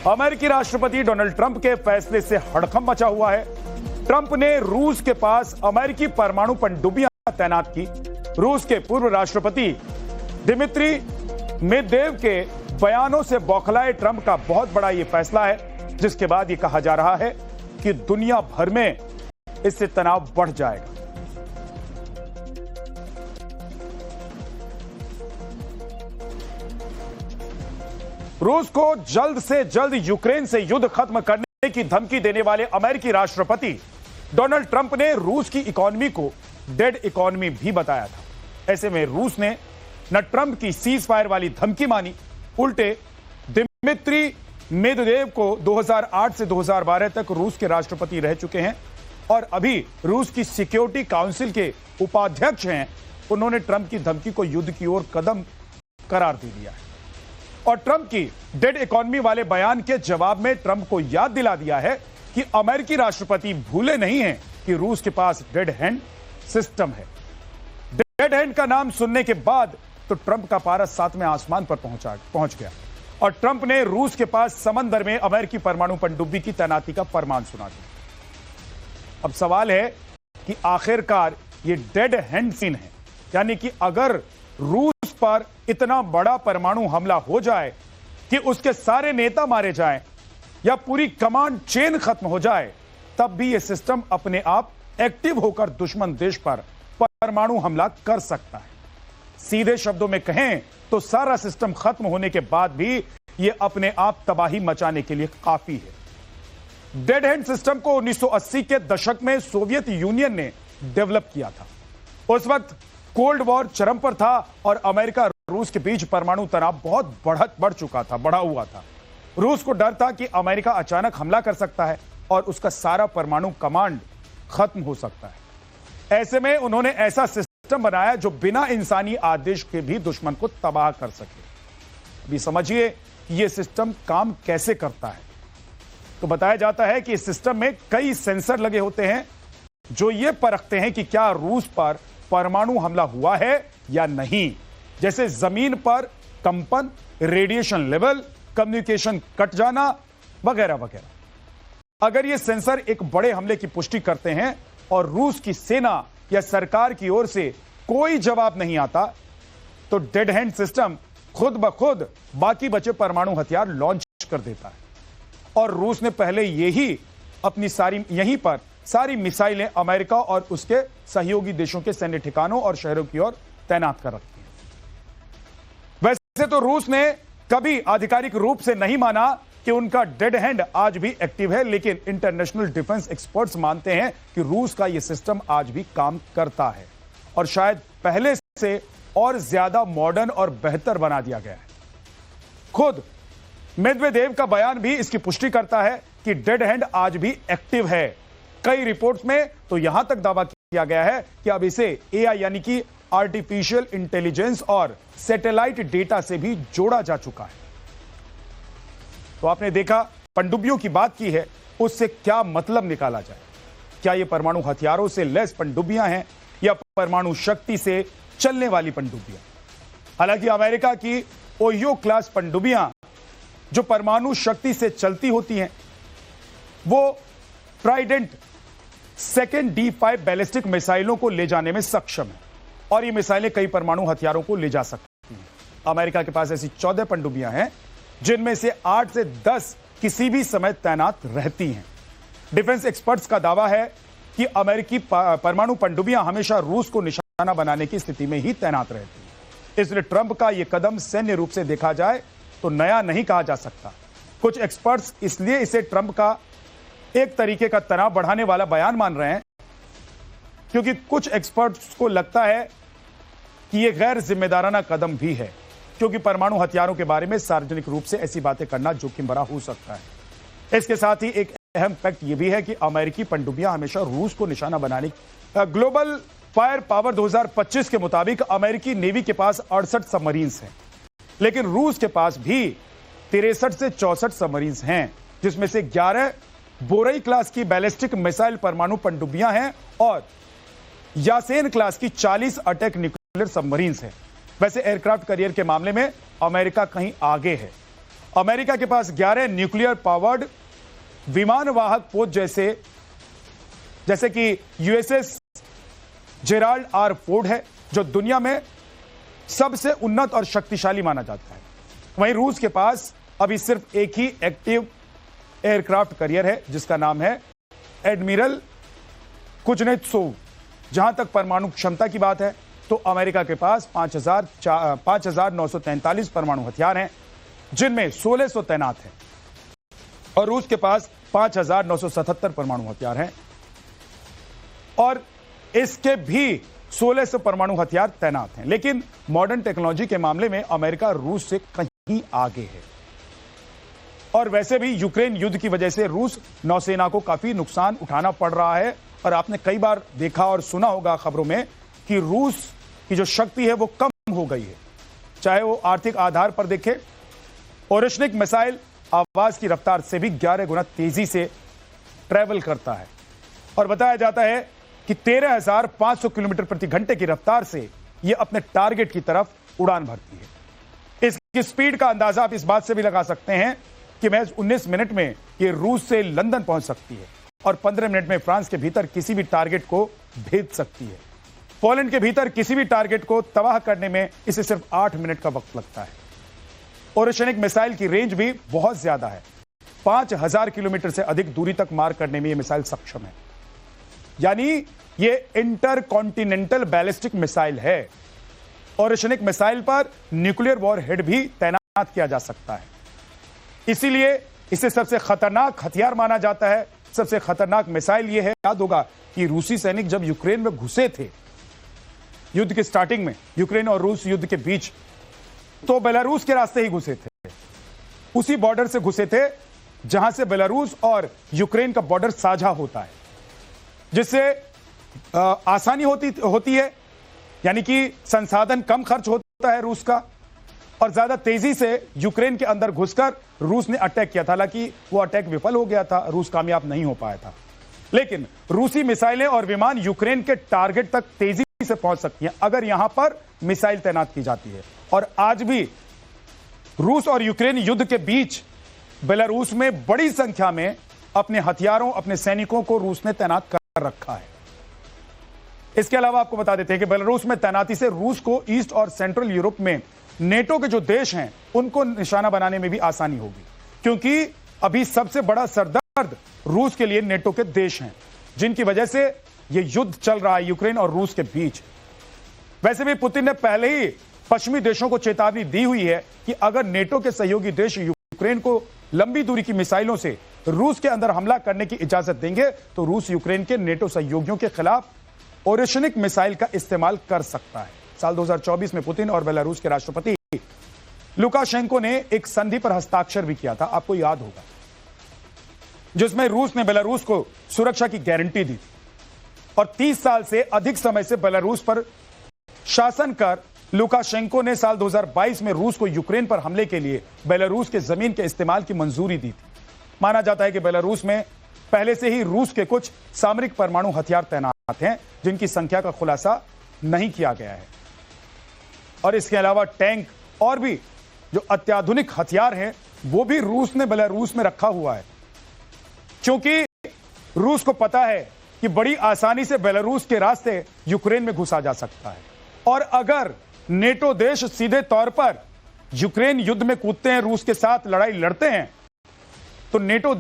अमेरिकी राष्ट्रपति Donald Trump के फैसले से हड़कंप मचा हुआ है। ट्रंप ने रूस के पास अमेरिकी परमाणु पनडुब्बियां तैनात की। रूस के पूर्व राष्ट्रपति दिमित्री मेदवेदेव के बयानों से बौखलाए ट्रंप का बहुत बड़ा यह फैसला है, जिसके बाद यह कहा जा रहा है कि दुनिया भर में इससे तनाव बढ़ जाएगा। रूस को जल्द से जल्द यूक्रेन से युद्ध खत्म करने की धमकी देने वाले अमेरिकी राष्ट्रपति डोनाल्ड ट्रंप ने रूस की इकोनॉमी को डेड इकोनॉमी भी बताया था। ऐसे में रूस ने न ट्रंप की सीज फायर वाली धमकी मानी, उल्टे दिमित्री मेदवेदेव को 2008 से 2012 तक रूस के राष्ट्रपति रह चुके हैं और अभी रूस की सिक्योरिटी काउंसिल के उपाध्यक्ष हैं। उन्होंने ट्रंप की धमकी को युद्ध की ओर कदम करार दे दिया है और ट्रंप की डेड इकोनॉमी वाले बयान के जवाब में ट्रंप को याद दिला दिया है कि अमेरिकी राष्ट्रपति भूले नहीं हैं कि रूस के पास डेड हैंड सिस्टम है। डेड हैंड का नाम सुनने के बाद तो ट्रंप का पारा 7वें आसमान पर पहुंच गया और ट्रंप ने रूस के पास समंदर में अमेरिकी परमाणु पनडुब्बी की तैनाती का फरमान सुना दिया। अब सवाल है कि आखिरकार ये डेड हैंड सीन है, यानी कि अगर रूस पर इतना बड़ा परमाणु हमला हो जाए कि उसके सारे नेता मारे जाएं या पूरी कमांड चेन खत्म हो जाए, तब भी यह सिस्टम अपने आप एक्टिव होकर दुश्मन देश पर परमाणु हमला कर सकता है। सीधे शब्दों में कहें तो सारा सिस्टम खत्म होने के बाद भी यह अपने आप तबाही मचाने के लिए काफी है। डेड हैंड सिस्टम को 1980 के दशक में सोवियत यूनियन ने डेवलप किया था। उस वक्त कोल्ड वॉर चरम पर था और अमेरिका रूस के बीच परमाणु तनाव बहुत बढ़ा हुआ था। रूस को डर था कि अमेरिका अचानक हमला कर सकता है और उसका सारा परमाणु कमांड खत्म हो सकता है। ऐसे में उन्होंने ऐसा सिस्टम बनाया जो बिना इंसानी आदेश के भी दुश्मन को तबाह कर सके। अभी समझिए कि यह सिस्टम काम कैसे करता है। तो बताया जाता है कि इस सिस्टम में कई सेंसर लगे होते हैं जो यह परखते हैं कि क्या रूस पर परमाणु हमला हुआ है या नहीं, जैसे जमीन पर कंपन, रेडिएशन लेवल, कम्युनिकेशन कट जाना वगैरह वगैरह। अगर ये सेंसर एक बड़े हमले की पुष्टि करते हैं और रूस की सेना या सरकार की ओर से कोई जवाब नहीं आता, तो डेड हैंड सिस्टम खुद ब खुद बाकी बचे परमाणु हथियार लॉन्च कर देता है। और रूस ने पहले यहीं पर सारी मिसाइलें अमेरिका और उसके सहयोगी देशों के सैन्य ठिकानों और शहरों की ओर तैनात कर रखी है। वैसे तो रूस ने कभी आधिकारिक रूप से नहीं माना कि उनका डेड हैंड आज भी एक्टिव है, लेकिन इंटरनेशनल डिफेंस एक्सपर्ट्स मानते हैं कि रूस का यह सिस्टम आज भी काम करता है और शायद पहले से और ज्यादा मॉडर्न और बेहतर बना दिया गया है। खुद मेदवेदेव का बयान भी इसकी पुष्टि करता है कि डेड हैंड आज भी एक्टिव है। कई रिपोर्ट्स में तो यहां तक दावा किया गया है कि अब इसे एआई यानी कि आर्टिफिशियल इंटेलिजेंस और सैटेलाइट डेटा से भी जोड़ा जा चुका है। तो आपने देखा, पनडुब्बियों की बात की है, उससे क्या मतलब निकाला जाए? क्या ये परमाणु हथियारों से लैस पनडुब्बियां हैं या परमाणु शक्ति से चलने वाली पनडुब्बियां? हालांकि अमेरिका की ओहियो क्लास पनडुब्बियां जो परमाणु शक्ति से चलती होती हैं, वो ट्राइडेंट सेकेंड D5 बैलिस्टिक मिसाइलों को ले जाने में सक्षम है और ये मिसाइलें कई परमाणु हथियारों को ले जा सकती हैं। अमेरिका के पास ऐसी 14 पनडुब्बियां हैं जिनमें से 8 से 10 किसी भी समय तैनात रहती हैं। डिफेंस एक्सपर्ट्स का दावा है कि अमेरिकी परमाणु पनडुब्बियां हमेशा रूस को निशाना बनाने की स्थिति में ही तैनात रहती हैं। इसलिए ट्रंप का यह कदम सैन्य रूप से देखा जाए तो नया नहीं कहा जा सकता। कुछ एक्सपर्ट्स इसलिए इसे ट्रंप का एक तरीके का तनाव बढ़ाने वाला बयान मान रहे हैं, क्योंकि कुछ एक्सपर्ट्स को लगता है कि यह गैर जिम्मेदाराना कदम भी है, क्योंकि परमाणु हथियारों के बारे में सार्वजनिक रूप से ऐसी बातें करना जोखिम भरा हो सकता है। इसके साथ ही एक अहम फैक्ट यह भी है कि अमेरिकी पनडुब्बियां हमेशा रूस को निशाना बनाने ग्लोबल फायर पावर 2025 के मुताबिक अमेरिकी नेवी के पास 68 सबमरीन्स हैं, लेकिन रूस के पास भी 63 से 64 सबमरीन्स हैं, जिसमें से 11 बोरई क्लास की बैलिस्टिक मिसाइल परमाणु पनडुब्बियां हैं और यासेन क्लास की 40 अटैक न्यूक्लियर सबमरीन्स हैं। वैसे एयरक्राफ्ट कैरियर के मामले में अमेरिका कहीं आगे है। अमेरिका के पास 11 न्यूक्लियर पावर्ड विमान वाहक पोत जैसे कि यूएसएस जेराल्ड आर फोर्ड है, जो दुनिया में सबसे उन्नत और शक्तिशाली माना जाता है। वहीं रूस के पास अभी सिर्फ एक ही एक्टिव एयरक्राफ्ट कैरियर है, जिसका नाम है एडमिरल कुजनेत्सोव। जहां तक परमाणु क्षमता की बात है तो अमेरिका के पास 5,943 परमाणु हथियार हैं, जिनमें 1600 तैनात हैं, और रूस के पास 5,977 परमाणु हथियार हैं, और इसके भी 1600 परमाणु हथियार तैनात हैं। लेकिन मॉडर्न टेक्नोलॉजी के मामले में अमेरिका रूस से कहीं आगे है। और वैसे भी यूक्रेन युद्ध की वजह से रूस नौसेना को काफी नुकसान उठाना पड़ रहा है, और आपने कई बार देखा और सुना होगा खबरों में कि रूस की जो शक्ति है वो कम हो गई है, चाहे वो आर्थिक आधार पर देखे। ओरेशनिक मिसाइल आवाज की रफ्तार से भी 11 गुना तेजी से ट्रैवल करता है, और बताया जाता है कि 13,500 किलोमीटर प्रति घंटे की रफ्तार से यह अपने टारगेट की तरफ उड़ान भरती है। इसकी स्पीड का अंदाजा आप इस बात से भी लगा सकते हैं कि महज 19 मिनट में यह रूस से लंदन पहुंच सकती है, और 15 मिनट में फ्रांस के भीतर किसी भी टारगेट को भेद सकती है। पोलैंड के भीतर किसी भी टारगेट को तबाह करने में इसे सिर्फ 8 मिनट का वक्त लगता है। ओरेशनिक मिसाइल की रेंज भी बहुत ज्यादा है, 5,000 किलोमीटर से अधिक दूरी तक मार करने में यह मिसाइल सक्षम है। यानी यह इंटरकॉन्टिनेंटल बैलिस्टिक मिसाइल है। ओरेशनिक मिसाइल पर न्यूक्लियर वॉरहेड भी तैनात किया जा सकता है, इसीलिए इसे सबसे खतरनाक हथियार माना जाता है। सबसे खतरनाक मिसाइल यह है, याद होगा कि रूसी सैनिक जब यूक्रेन में घुसे थे युद्ध के स्टार्टिंग में, यूक्रेन और रूस युद्ध के बीच, तो बेलारूस के रास्ते ही घुसे थे, उसी बॉर्डर से घुसे थे जहां से बेलारूस और यूक्रेन का बॉर्डर साझा होता है, जिससे आसानी होती है, यानी कि संसाधन कम खर्च होता है रूस का, और ज्यादा तेजी से यूक्रेन के अंदर घुसकर रूस ने अटैक किया था। हालांकि वो अटैक विफल हो गया था, रूस कामयाब नहीं हो पाया था, लेकिन रूसी मिसाइलें और विमान यूक्रेन के टारगेट तक तेजी से पहुंच सकती हैं अगर यहां पर मिसाइल तैनात की जाती है। और आज भी रूस और यूक्रेन युद्ध के बीच बेलारूस में बड़ी संख्या में अपने हथियारों, अपने सैनिकों को रूस ने तैनात कर रखा है। इसके अलावा आपको बता देते हैं कि बेलारूस में तैनाती से रूस को ईस्ट और सेंट्रल यूरोप में नेटो के जो देश हैं उनको निशाना बनाने में भी आसानी होगी, क्योंकि अभी सबसे बड़ा सरदर्द रूस के लिए नेटो के देश हैं, जिनकी वजह से यह युद्ध चल रहा है यूक्रेन और रूस के बीच। वैसे भी पुतिन ने पहले ही पश्चिमी देशों को चेतावनी दी हुई है कि अगर नेटो के सहयोगी देश यूक्रेन को लंबी दूरी की मिसाइलों से रूस के अंदर हमला करने की इजाजत देंगे तो रूस यूक्रेन के नेटो सहयोगियों के खिलाफ ओरेशनिक मिसाइल का इस्तेमाल कर सकता है। साल 2024 में पुतिन और बेलारूस के राष्ट्रपति लुकाशेंको ने एक संधि पर हस्ताक्षर भी किया था, आपको याद होगा, जिसमें रूस ने बेलारूस को सुरक्षा की गारंटी दी और 30 साल से अधिक समय से बेलारूस पर शासन कर लुकाशेंको ने साल 2022 में रूस को यूक्रेन पर हमले के लिए बेलारूस के जमीन के इस्तेमाल की मंजूरी दी थी। माना जाता है कि बेलारूस में पहले से ही रूस के कुछ सामरिक परमाणु हथियार तैनात हैं, जिनकी संख्या का खुलासा नहीं किया गया है। और इसके अलावा टैंक और भी जो अत्याधुनिक हथियार हैं वो भी रूस ने बेलारूस में रखा हुआ है, क्योंकि रूस को पता है कि बड़ी आसानी से बेलारूस के रास्ते यूक्रेन में घुसा जा सकता है। और अगर नेटो देश सीधे तौर पर यूक्रेन युद्ध में कूदते हैं, रूस के साथ लड़ाई लड़ते हैं, तो नेटो